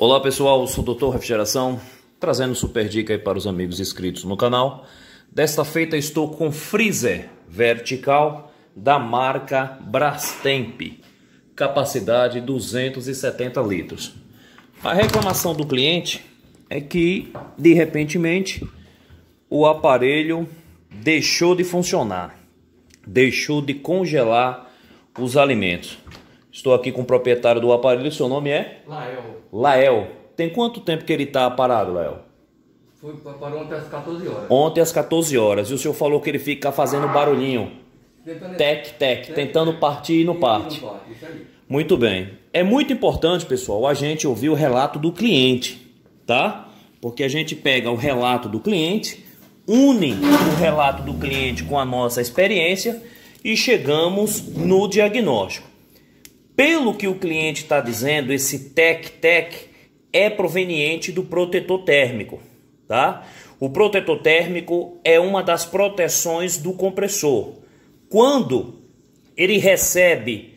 Olá pessoal, eu sou o Dr. Refrigeração, trazendo super dica aí para os amigos inscritos no canal. Desta feita estou com freezer vertical da marca Brastemp, capacidade 270 litros. A reclamação do cliente é que, de repentemente, o aparelho deixou de funcionar, deixou de congelar os alimentos. Estou aqui com o proprietário do aparelho, seu nome é? Lael. Tem quanto tempo que ele está parado, Lael? Parou ontem às 14 horas. Ontem às 14 horas. E o senhor falou que ele fica fazendo barulhinho. Tec, tentando partir e não parte. Muito bem. É muito importante, pessoal, a gente ouvir o relato do cliente, tá? Porque a gente pega o relato do cliente, une o relato do cliente com a nossa experiência e chegamos no diagnóstico. Pelo que o cliente está dizendo, esse tec é proveniente do protetor térmico, tá? O protetor térmico é uma das proteções do compressor. Quando ele recebe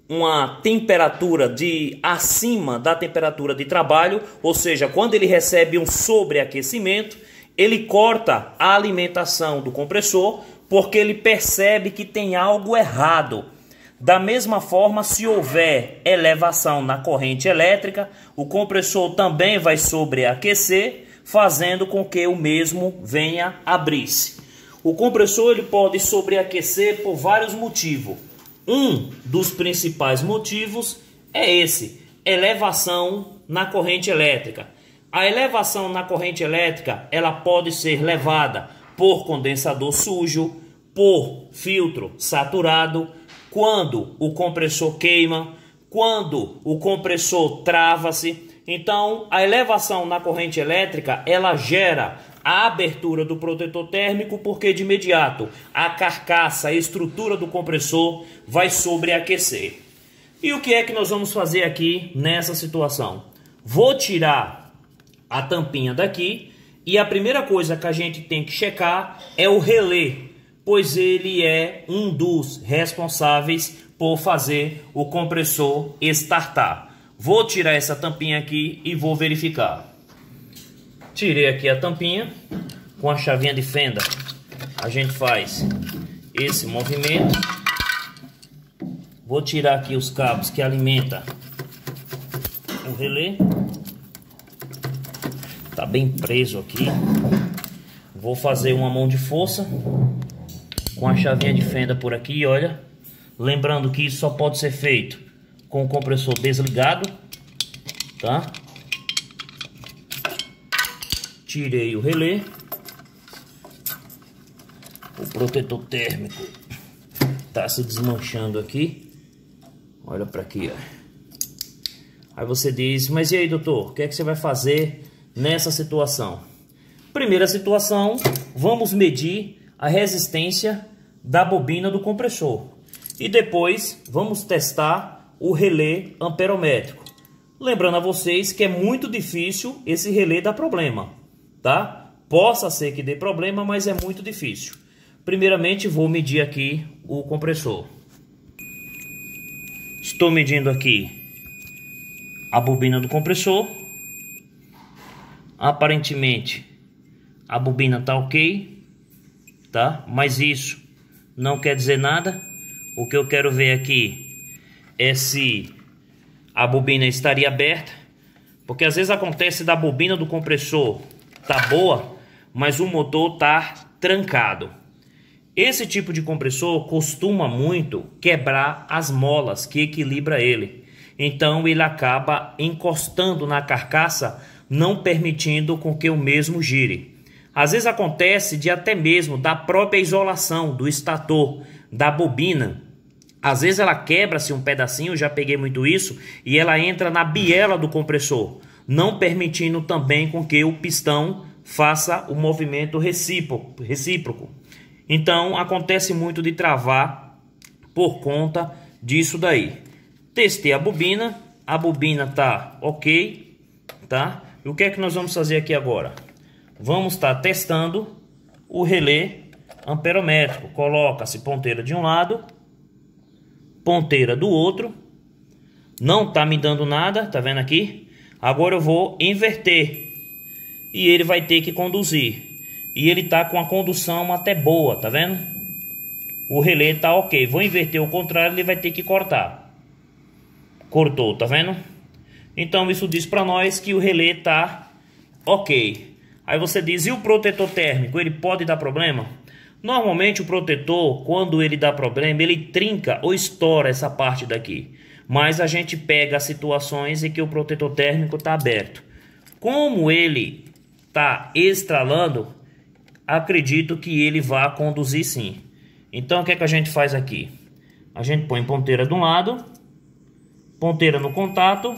uma temperatura acima da temperatura de trabalho, ou seja, quando ele recebe um sobreaquecimento, ele corta a alimentação do compressor porque ele percebe que tem algo errado. Da mesma forma, se houver elevação na corrente elétrica, o compressor também vai sobreaquecer, fazendo com que o mesmo venha abrir-se. O compressor ele pode sobreaquecer por vários motivos. Um dos principais motivos é esse, elevação na corrente elétrica. A elevação na corrente elétrica ela pode ser levada por condensador sujo, por filtro saturado, quando o compressor queima, quando o compressor trava-se. Então, a elevação na corrente elétrica, ela gera a abertura do protetor térmico, porque de imediato a carcaça, a estrutura do compressor vai sobreaquecer. E o que é que nós vamos fazer aqui nessa situação? Vou tirar a tampinha daqui e a primeira coisa que a gente tem que checar é o relé, pois ele é um dos responsáveis por fazer o compressor startar. Vou tirar essa tampinha aqui e vou verificar. Tirei aqui a tampinha, com a chavinha de fenda a gente faz esse movimento. Vou tirar aqui os cabos que alimentam o relé. Tá bem preso aqui. Vou fazer uma mão de força com a chavinha de fenda por aqui, olha. Lembrando que isso só pode ser feito com o compressor desligado, tá? Tirei o relé. O protetor térmico tá se desmanchando aqui. Olha para aqui, ó. Aí você diz, mas e aí, doutor? O que é que você vai fazer nessa situação? Primeira situação, vamos medir a resistência da bobina do compressor. E depois vamos testar o relé amperométrico. Lembrando a vocês que é muito difícil esse relé dar problema, tá? Possa ser que dê problema, mas é muito difícil. Primeiramente vou medir aqui o compressor. Estou medindo aqui a bobina do compressor. Aparentemente a bobina tá ok, tá? Mas isso não quer dizer nada. O que eu quero ver aqui é se a bobina estaria aberta, porque às vezes acontece da bobina do compressor tá boa, mas o motor tá trancado. Esse tipo de compressor costuma muito quebrar as molas que equilibra ele. Então ele acaba encostando na carcaça, não permitindo com que o mesmo gire. Às vezes acontece de até mesmo da própria isolação do estator da bobina. Às vezes ela quebra-se um pedacinho, já peguei muito isso, e ela entra na biela do compressor, não permitindo também com que o pistão faça o movimento recíproco. Então acontece muito de travar por conta disso daí. Testei a bobina tá ok, tá? E o que é que nós vamos fazer aqui agora? Vamos estar testando o relé amperométrico. Coloca-se ponteira de um lado, ponteira do outro. Não tá me dando nada, tá vendo aqui? Agora eu vou inverter e ele vai ter que conduzir. E ele tá com a condução até boa, tá vendo? O relé tá ok. Vou inverter o contrário, ele vai ter que cortar. Cortou, tá vendo? Então isso diz para nós que o relé tá ok. Aí você diz, e o protetor térmico, ele pode dar problema? Normalmente o protetor, quando ele dá problema, ele trinca ou estoura essa parte daqui. Mas a gente pega situações em que o protetor térmico está aberto. Como ele está estralando, acredito que ele vai conduzir sim. Então o que é que a gente faz aqui? A gente põe ponteira de um lado, ponteira no contato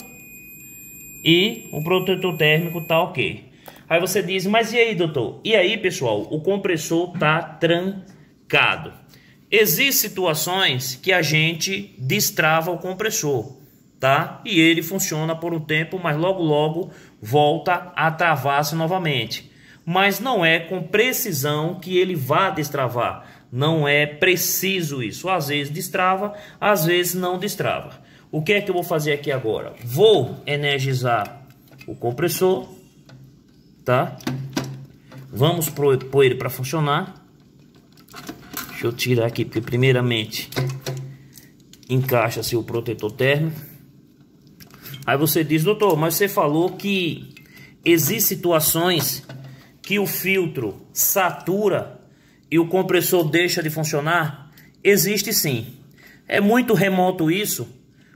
e o protetor térmico está ok. Aí você diz, mas e aí, doutor? E aí, pessoal, o compressor está trancado. Existem situações que a gente destrava o compressor, tá? E ele funciona por um tempo, mas logo logo volta a travar-se novamente. Mas não é com precisão que ele vá destravar. Não é preciso isso. Às vezes destrava, às vezes não destrava. O que é que eu vou fazer aqui agora? Vou energizar o compressor, tá? Vamos pôr ele para funcionar. Deixa eu tirar aqui, porque primeiramente encaixa-se o protetor térmico. Aí você diz, doutor, mas você falou que existem situações que o filtro satura e o compressor deixa de funcionar? Existe sim. É muito remoto isso,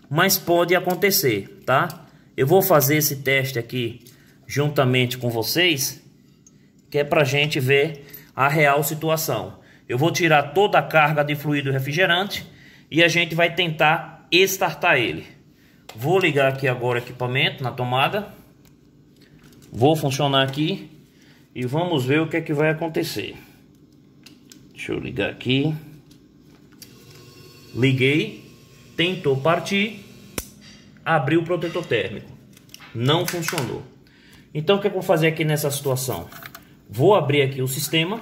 mas pode acontecer, tá? Eu vou fazer esse teste aqui juntamente com vocês, que é pra gente ver a real situação. Eu vou tirar toda a carga de fluido refrigerante e a gente vai tentar startar ele. Vou ligar aqui agora o equipamento na tomada. Vou funcionar aqui e vamos ver o que é que vai acontecer. Deixa eu ligar aqui. Liguei, tentou partir, abriu o protetor térmico. Não funcionou. Então o que eu vou fazer aqui nessa situação? Vou abrir aqui o sistema,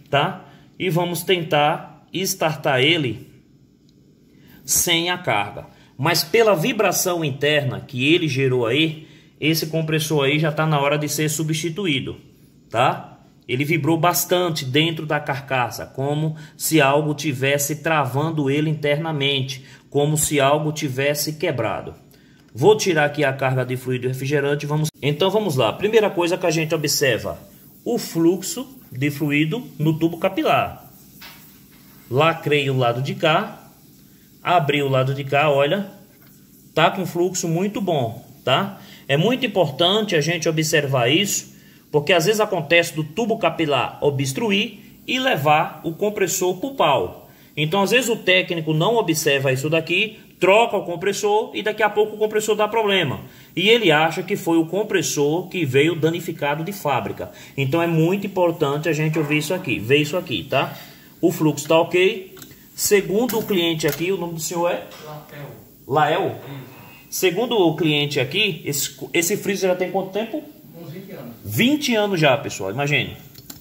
tá? E vamos tentar startar ele sem a carga. Mas pela vibração interna que ele gerou aí, esse compressor aí já está na hora de ser substituído, tá? Ele vibrou bastante dentro da carcaça, como se algo tivesse travando ele internamente, como se algo tivesse quebrado. Vou tirar aqui a carga de fluido refrigerante. Então vamos lá. Primeira coisa que a gente observa, o fluxo de fluido no tubo capilar. Lacrei o lado de cá, abri o lado de cá, olha, tá com fluxo muito bom, tá? É muito importante a gente observar isso, porque às vezes acontece do tubo capilar obstruir e levar o compressor para o pau. Então às vezes o técnico não observa isso daqui, troca o compressor e daqui a pouco o compressor dá problema. E ele acha que foi o compressor que veio danificado de fábrica. Então é muito importante a gente ouvir isso aqui, ver isso aqui, tá? O fluxo está ok. Segundo o cliente aqui, o nome do senhor é? Lael? Segundo o cliente aqui, esse freezer já tem quanto tempo? Uns 20 anos. 20 anos já, pessoal, imagine.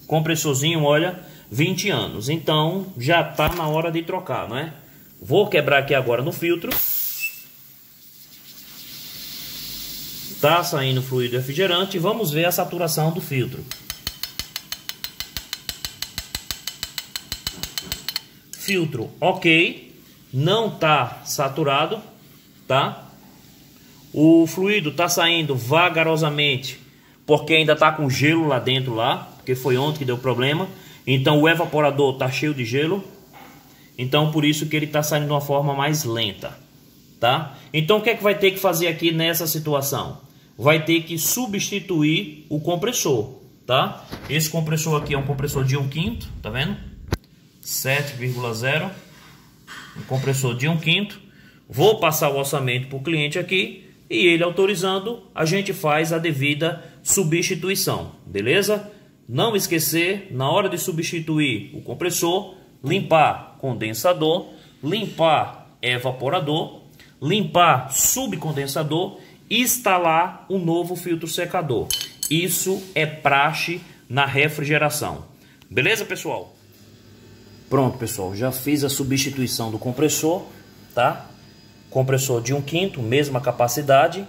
Compressorzinho, olha, 20 anos. Então já está na hora de trocar, não é? Vou quebrar aqui agora no filtro. Tá saindo fluido refrigerante. Vamos ver a saturação do filtro. Filtro ok. Não tá saturado, tá? O fluido tá saindo vagarosamente, porque ainda tá com gelo lá dentro lá, porque foi ontem que deu problema. Então o evaporador tá cheio de gelo. Então por isso que ele está saindo de uma forma mais lenta, tá? Então o que é que vai ter que fazer aqui nessa situação? Vai ter que substituir o compressor, tá? Esse compressor aqui é um compressor de 1/5, tá vendo? 7,0, um compressor de 1/5. Vou passar o orçamento para o cliente aqui e ele autorizando, a gente faz a devida substituição, beleza? Não esquecer, na hora de substituir o compressor, limpar condensador, limpar evaporador, limpar subcondensador e instalar um novo filtro secador. Isso é praxe na refrigeração. Beleza, pessoal? Pronto, pessoal, já fiz a substituição do compressor, tá? Compressor de 1/5, mesma capacidade.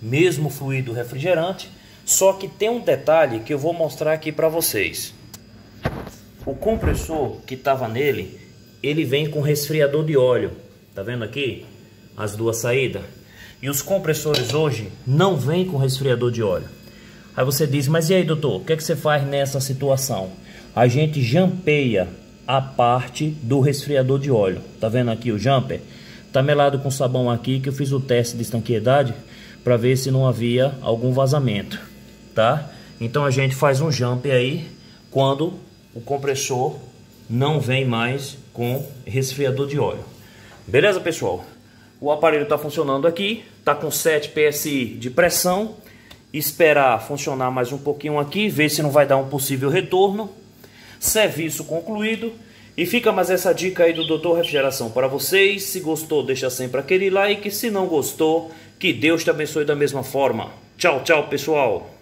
mesmo fluido refrigerante, só que tem um detalhe que eu vou mostrar aqui para vocês. O compressor que estava nele, ele vem com resfriador de óleo, tá vendo aqui as duas saídas? E os compressores hoje não vêm com resfriador de óleo. Aí você diz, mas e aí, doutor, o que é que você faz nessa situação? A gente jampeia a parte do resfriador de óleo. Tá vendo aqui o jumper? Tá melado com sabão aqui, que eu fiz o teste de estanqueidade para ver se não havia algum vazamento, tá? Então a gente faz um jumper aí quando o compressor não vem mais com resfriador de óleo. Beleza, pessoal? O aparelho está funcionando aqui, tá com 7 PSI de pressão. Esperar funcionar mais um pouquinho aqui, ver se não vai dar um possível retorno. Serviço concluído. E fica mais essa dica aí do Dr. Refrigeração para vocês. Se gostou, deixa sempre aquele like. Se não gostou, que Deus te abençoe da mesma forma. Tchau, tchau, pessoal.